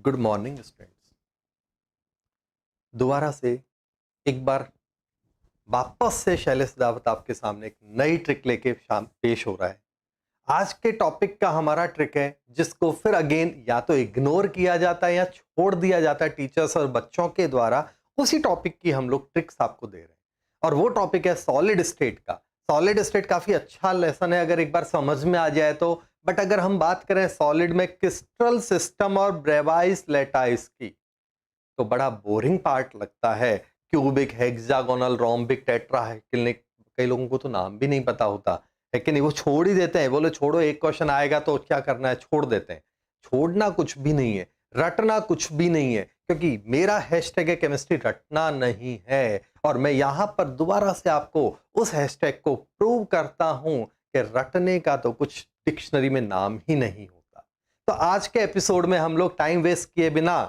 Good morning students. दोबारा से एक बार वापस से शैलेश दावत आपके सामने एक नई ट्रिक लेके शाम पेश हो रहा है। आज के टॉपिक का हमारा ट्रिक है जिसको फिर अगेन या तो इग्नोर किया जाता है या छोड़ दिया जाता है टीचर्स और बच्चों के द्वारा। उसी टॉपिक की हम लोग ट्रिक्स आपको दे रहे हैं और वो टॉपिक है सॉलिड स्टेट का। सॉलिड स्टेट काफी अच्छा लेसन है अगर एक बार समझ में आ जाए तो। बट अगर हम बात करें सॉलिड में क्रिस्टल सिस्टम और ब्रेवाइस लेटाइस की तो बड़ा बोरिंग पार्ट लगता है। क्यूबिक, हेक्सागोनल, रोम्बिक, टेट्राहेड्रल, कई लोगों को तो नाम भी नहीं पता होता है कि नहीं, वो छोड़ ही देते हैं। बोले छोड़ो, एक क्वेश्चन आएगा तो क्या करना है, छोड़ देते हैं। छोड़ना कुछ भी नहीं है, रटना कुछ भी नहीं है, क्योंकि मेरा हैशटैग है केमिस्ट्री रटना नहीं है। और मैं यहां पर दोबारा से आपको उस हैशटैग को प्रूव करता हूं कि रटने का तो कुछ डिक्शनरी में नाम ही नहीं होता। तो आज के एपिसोड में हम लोग टाइम वेस्ट किए बिना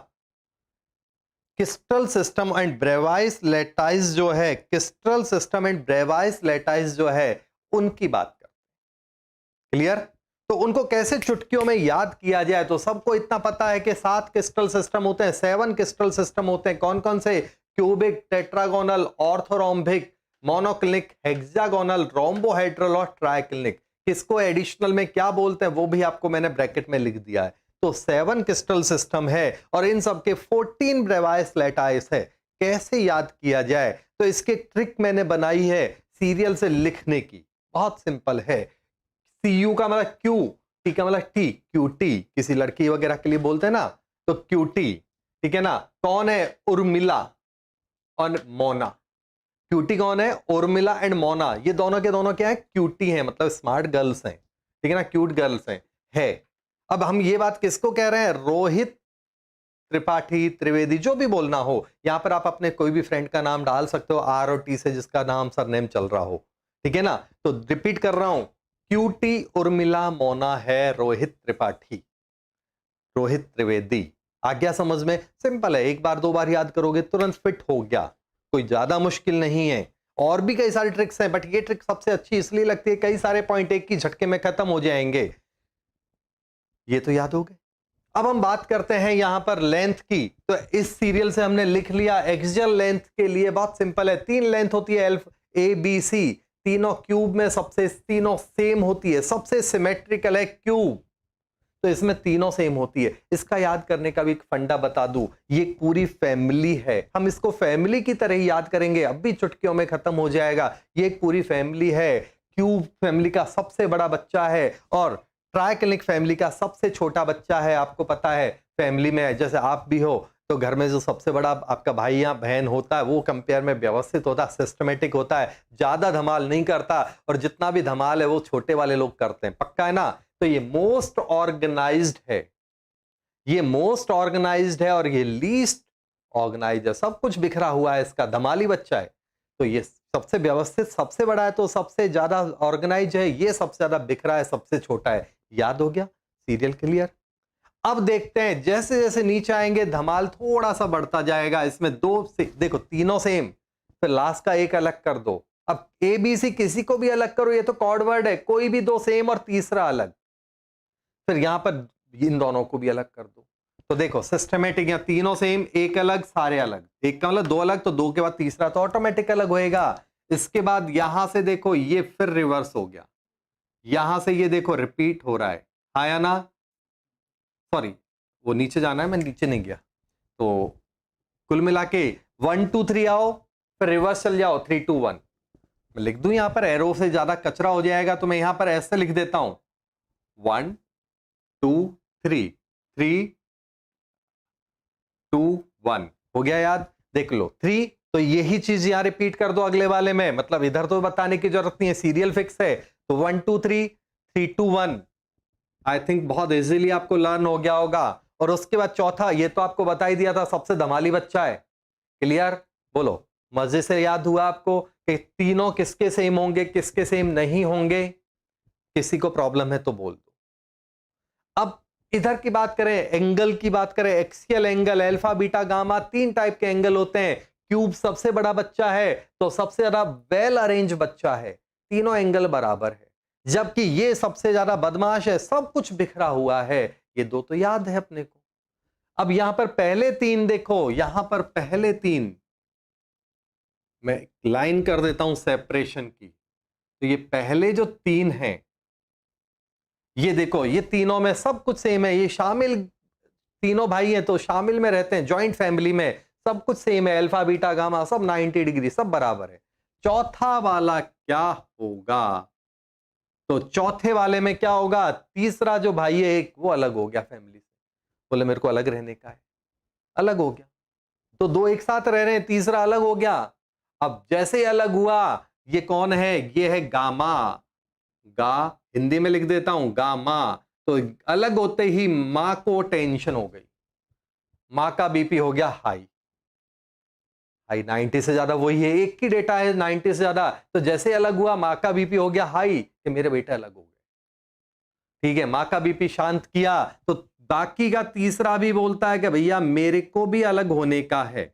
क्रिस्टल सिस्टम एंड ब्रेवाइस लेटाइस जो है, क्रिस्टल सिस्टम एंड ब्रेवाइस लेटाइस जो है, उनकी बात करते हैं। क्लियर? तो उनको कैसे चुटकियों में याद किया जाए। तो सबको इतना पता है कि 7 क्रिस्टल सिस्टम होते हैं, 7 क्रिस्टल सिस्टम होते हैं। कौन कौन से? Cubic, tetragonal, orthorhombic, monoclinic, hexagonal, rhombohedral और ट्राइक्लिनिक। किसको एडिशनल में क्या बोलते हैं वो भी आपको मैंने ब्रैकेट में लिख दिया है। तो 7 क्रिस्टल सिस्टम है और इन सब के 14 ब्रेवाइस लेटाइस है। कैसे याद किया जाए? तो इसकी ट्रिक मैंने बनाई है सीरियल से लिखने की। बहुत सिंपल है। CU का मतलब क्यू, टी का मतलब टी, क्यू टी किसी लड़की वगैरह के लिए बोलते हैं ना, तो क्यू टी। ठीक है ना? कौन है? उर्मिला और मोना। क्यूटी कौन है? उर्मिला एंड मोना। ये दोनों के दोनों क्या है? क्यूटी हैं, मतलब स्मार्ट गर्ल्स हैं। ठीक है ना? क्यूट गर्ल्स हैं। है। अब हम ये बात किसको कह रहे हैं? रोहित त्रिपाठी, त्रिवेदी, जो भी बोलना हो। यहां पर आप अपने कोई भी फ्रेंड का नाम डाल सकते हो, आर और टी से, जिसका नाम सरनेम चल रहा हो। ठीक है ना? तो रिपीट कर रहा हूं, क्यूटी, उर्मिला, मोना है रोहित त्रिपाठी, रोहित त्रिवेदी। आ गया समझ में? सिंपल है, एक बार दो बार याद करोगे तुरंत फिट हो गया, कोई ज्यादा मुश्किल नहीं है। और भी कई सारी ट्रिक्स हैं, बट ये ट्रिक सबसे अच्छी इसलिए लगती है, कई सारे पॉइंट एक की झटके में खत्म हो जाएंगे। ये तो याद हो गए। अब हम बात करते हैं यहां पर लेंथ की। तो इस सीरियल से हमने लिख लिया एक्सियल लेंथ के लिए बहुत सिंपल है, 3 लेंथ होती है, एल ए बी सी। तीनों क्यूब में सबसे, तीनों सेम होती है, सबसे सिमेट्रिकल है क्यूब, तो इसमें तीनों सेम होती है। इसका याद करने का भी एक फंडा बता दूं, ये पूरी फैमिली है, हम इसको फैमिली की तरह ही याद करेंगे, अब भी चुटकियों में खत्म हो जाएगा। ये एक पूरी फैमिली है, क्यूब फैमिली का सबसे बड़ा बच्चा है और ट्राइक्लिनिक फैमिली का सबसे छोटा बच्चा है। आपको पता है फैमिली में जैसे आप भी हो, तो घर में जो सबसे बड़ा आपका भाई या बहन होता है वो कंपेयर में व्यवस्थित होता है, सिस्टमेटिक होता है, ज्यादा धमाल नहीं करता, और जितना भी धमाल है वो छोटे वाले लोग करते हैं। पक्का है ना? तो ये मोस्ट ऑर्गेनाइज्ड है, ये मोस्ट ऑर्गेनाइज्ड है और ये लीस्ट ऑर्गेनाइज्ड है। सब कुछ बिखरा हुआ है, इसका धमाली बच्चा है। तो ये सबसे व्यवस्थित सबसे बड़ा है, तो सबसे ज्यादा ऑर्गेनाइज है, ये सबसे ज्यादा बिखरा है, सबसे छोटा है। याद हो गया? Serial clear? अब देखते हैं जैसे जैसे नीचे आएंगे धमाल थोड़ा सा बढ़ता जाएगा। इसमें दो से देखो, तीनों सेम, फिर लास्ट का एक अलग कर दो। अब ए बी सी किसी को भी अलग करो, ये तो कॉर्ड वर्ड है, कोई भी दो सेम और तीसरा अलग, फिर यहां पर इन दोनों को भी अलग कर दो। तो देखो सिस्टमेटिक, या तीनों सेम, एक अलग, सारे अलग। एक का मतलब दो अलग, तो दो के बाद तीसरा तो ऑटोमेटिक अलग होएगा। इसके बाद यहां से देखो ये फिर रिवर्स हो गया, यहां से ये देखो रिपीट हो रहा है, आया ना? सॉरी, वो नीचे जाना है, मैं नीचे नहीं गया। तो कुल मिला के 1 2 3 आओ, फिर रिवर्स चल जाओ 3 2 1। मैं लिख दूं यहां पर, एरो से ज्यादा कचरा हो जाएगा तो मैं यहां पर ऐसे लिख देता हूं, 1 2 3 3 2 1। हो गया याद? देख लो 3, तो यही चीज यहां रिपीट कर दो अगले वाले में, मतलब इधर तो बताने की जरूरत नहीं है, सीरियल फिक्स है। तो 1 2 3 3 2 1। आई थिंक बहुत इजीली आपको लर्न हो गया होगा। और उसके बाद चौथा, ये तो आपको बता ही दिया था, सबसे धमाली बच्चा है। क्लियर? बोलो, मजे से याद हुआ आपको कि तीनों किसके सेम होंगे, किसके सेम नहीं होंगे? किसी को प्रॉब्लम है तो बोल दो। अब इधर की बात करें, एंगल की बात करें, axial angle, alpha beta gamma, 3 type के एंगल होते हैं। क्यूब सबसे बड़ा बच्चा है तो सबसे ज्यादा वेल अरेंज बच्चा है, तीनों एंगल बराबर है। जबकि ये सबसे ज्यादा बदमाश है, सब कुछ बिखरा हुआ है। ये दो तो याद है अपने को। अब यहां पर पहले तीन देखो, यहां पर पहले तीन मैं लाइन कर देता हूं सेपरेशन की। तो ये पहले जो तीन हैं, ये देखो, ये तीनों में सब कुछ सेम है, ये शामिल, तीनों भाई हैं तो शामिल में रहते हैं, जॉइंट फैमिली में सब कुछ सेम है, अल्फा बीटा गामा सब 90 डिग्री सब बराबर है। चौथा वाला क्या होगा? तो चौथे वाले में क्या होगा? तीसरा जो भाई है एक, वो अलग हो गया फैमिली से, बोले मेरे को अलग रहने का है, अलग हो गया। तो दो एक साथ रह रहे हैं, तीसरा अलग हो गया। अब जैसे ही अलग हुआ, ये कौन है? ये है गामा। गा हिंदी में लिख देता हूं, गामा। तो अलग होते ही मां को टेंशन हो गई, मां का बीपी हो गया हाई। हाई 90 से ज्यादा, वही है, एक ही डेटा है 90 से ज्यादा। तो जैसे अलग हुआ, मां का बीपी हो गया हाई कि मेरे बेटा अलग हो गए। ठीक है, मां का बीपी शांत किया तो बाकी का तीसरा भी बोलता है कि भैया मेरे को भी अलग होने का है।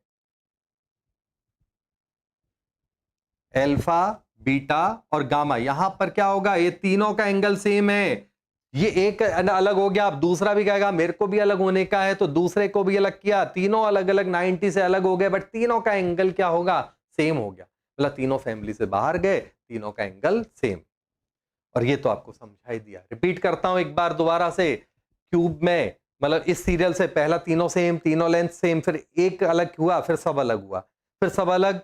अल्फा, बीटा और गामा, यहां पर क्या होगा? ये तीनों का एंगल सेम है। ये एक अलग हो गया, अब दूसरा भी कहेगा मेरे को भी अलग होने का है, तो दूसरे को भी अलग किया, तीनों अलग अलग 90 से अलग हो गए, बट तीनों का एंगल क्या होगा? सेम हो गया। मतलब तीनों फैमिली से बाहर गए, तीनों का एंगल सेम। और ये तो आपको समझा ही दिया। रिपीट करता हूं एक बार दोबारा से, क्यूब में मतलब इस सीरियल से पहला तीनों सेम, तीनों लेंथ सेम, फिर एक अलग हुआ, फिर सब अलग हुआ, फिर सब अलग,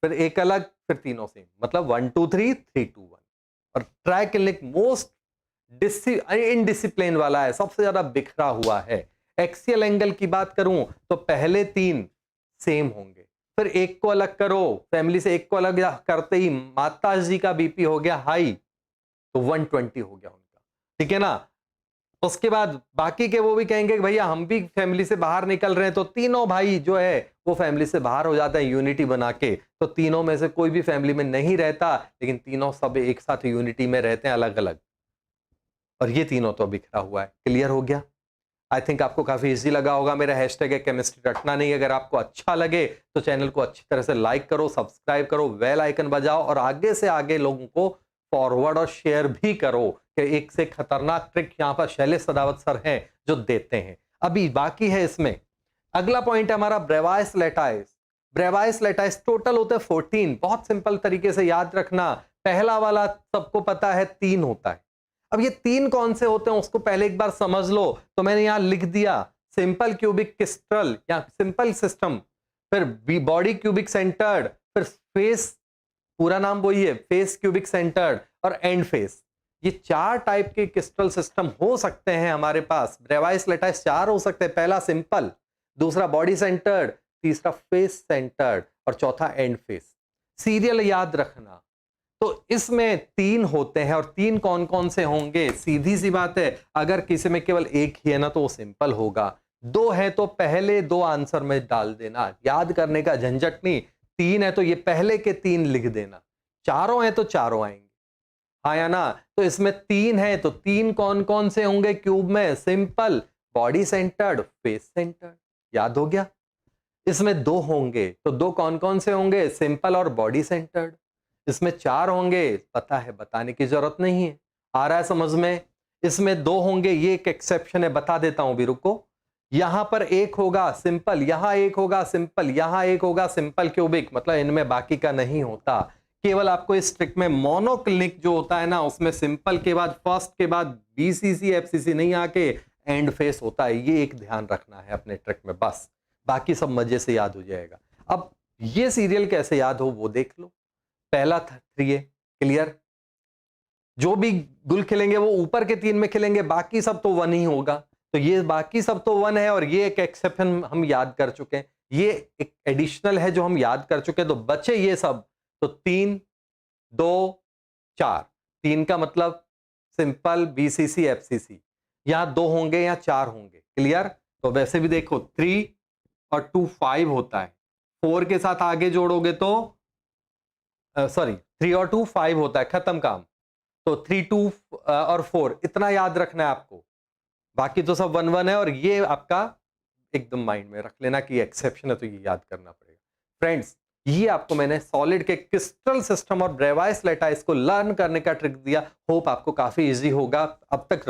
फिर एक अलग, फिर तीनों सेम, मतलब 1 2 3 3 2 1। और ट्राइक्लिनिक मोस्ट इनडिसिप्लिन वाला है, सबसे ज्यादा बिखरा हुआ है। एक्सियल एंगल की बात करूं तो पहले तीन सेम होंगे, फिर एक को अलग करो, फैमिली से एक को अलग करते ही माता जी का बीपी हो गया हाई, तो 120 हो गया उनका। ठीक है ना? उसके बाद बाकी के वो भी कहेंगे कि भैया हम भी फैमिली से बाहर निकल रहे हैं, तो तीनों भाई जो है वो फैमिली से बाहर हो जाते हैं यूनिटी बना के। तो तीनों में से कोई भी फैमिली में नहीं रहता, लेकिन तीनों सब एक साथ यूनिटी में रहते हैं अलग अलग। और ये तीनों तो बिखरा हुआ है। क्लियर हो गया? आई थिंक आपको काफी इजी लगा होगा। मेरा हैशटैग है केमिस्ट्री रटना नहीं। अगर आपको अच्छा लगे तो चैनल को अच्छी तरह से लाइक करो, सब्सक्राइब करो, बेल आइकन बजाओ और आगे से आगे लोगों को फॉरवर्ड और शेयर भी करो कि एक से खतरनाक ट्रिक यहां पर शैलेश सदावत सर हैं जो देते हैं। अभी बाकी है इसमें अगला पॉइंट है हमारा ब्रेवाइस लेटाइस। ब्रेवाइस लेटाइस टोटल होते हैं 14। बहुत सिंपल तरीके से याद रखना। पहला वाला सबको पता है 3 होता है। अब ये 3 कौन से होते हैं उसको पहले एक बार समझ लो। तो मैंने यहां लिख दिया सिंपल क्यूबिक क्रिस्टल या सिंपल सिस्टम, फिर बॉडी क्यूबिक सेंटर्ड, फिर फेस, पूरा नाम वही है, फेस क्यूबिक सेंटर्ड और एंड फेस। ये 4 टाइप के क्रिस्टल सिस्टम हो सकते हैं हमारे पास। ब्रेवाइस लेटाइस 4 हो सकते हैं। पहला सिंपल, दूसरा बॉडी सेंटर्ड, तीसरा फेस सेंटर्ड और चौथा एंड फेस। सीरियल याद रखना। तो इसमें 3 होते हैं और 3 कौन कौन से होंगे? सीधी सी बात है, अगर किसी में केवल एक ही है ना तो वो सिंपल होगा। 2 है तो पहले 2 आंसर में डाल देना, याद करने का झंझट नहीं। 3 है तो ये पहले के 3 लिख देना। चारों है तो चारों आएंगे, हाँ या ना? तो इसमें 3 है तो 3 कौन कौन से होंगे क्यूब में? Simple, body centred, face centred. याद हो गया? इसमें 2 होंगे तो 2 कौन कौन से होंगे? सिंपल और बॉडी सेंटर्ड। इसमें 4 होंगे, पता है, बताने की जरूरत नहीं है, आ रहा है समझ में? इसमें 2 होंगे, ये एक एक्सेप्शन है, बता देता हूं भी, रुको। यहां पर 1 होगा सिंपल, यहां 1 होगा सिंपल, यहां 1 होगा सिंपल क्यूबिक, मतलब इनमें बाकी का नहीं होता। केवल आपको इस ट्रिक में मोनोक्लिनिक जो होता है ना, उसमें सिंपल के बाद फर्स्ट के बाद बीसीसी एफसीसी नहीं आके एंड फेस होता है। ये एक ध्यान रखना है अपने ट्रिक में, बस बाकी सब मजे से याद हो जाएगा। अब ये सीरियल कैसे याद हो वो देख लो। पहला 3 है, क्लियर? जो भी गुल खिलेंगे वो ऊपर के 3 में खिलेंगे, बाकी सब तो 1 ही होगा। तो ये बाकी सब तो 1 है और ये एक एक्सेप्शन हम याद कर चुके हैं, ये एक एडिशनल है जो हम याद कर चुके हैं। तो बचे ये सब, तो 3 2 4। 3 का मतलब सिंपल, बीसीसी, एफसीसी। यहां 2 होंगे या 4 होंगे, क्लियर? तो वैसे भी देखो 3 और 2 5 होता है। 4 के साथ आगे जोड़ोगे तो सॉरी 3 और 2 5 होता है, खत्म काम। तो 3 2 और 4 इतना याद रखना है आपको। बाकी तो सब 1 1 है और ये आपका एकदम माइंड में रख लेना कि एक्सेप्शन है तो ये याद करना पड़ेगा। फ्रेंड्स, ये आपको मैंने सॉलिड के क्रिस्टल सिस्टम और ब्रेवाइस लेटाइस को लर्न करने का ट्रिक दिया। होप आपको काफी इजी होगा। अब तक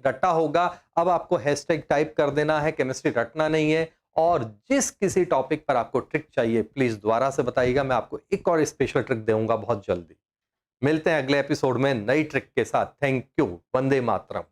रटा होगा, अब आपको हैशटैग टाइप कर देना है, केमिस्ट्री रटना नहीं है। और जिस किसी टॉपिक पर आपको ट्रिक चाहिए प्लीज दोबारा से बताइएगा, मैं आपको एक और स्पेशल ट्रिक दूंगा बहुत जल्दी। मिलते हैं अगले एपिसोड में नई ट्रिक के साथ। Thank you. वंदे मातरम।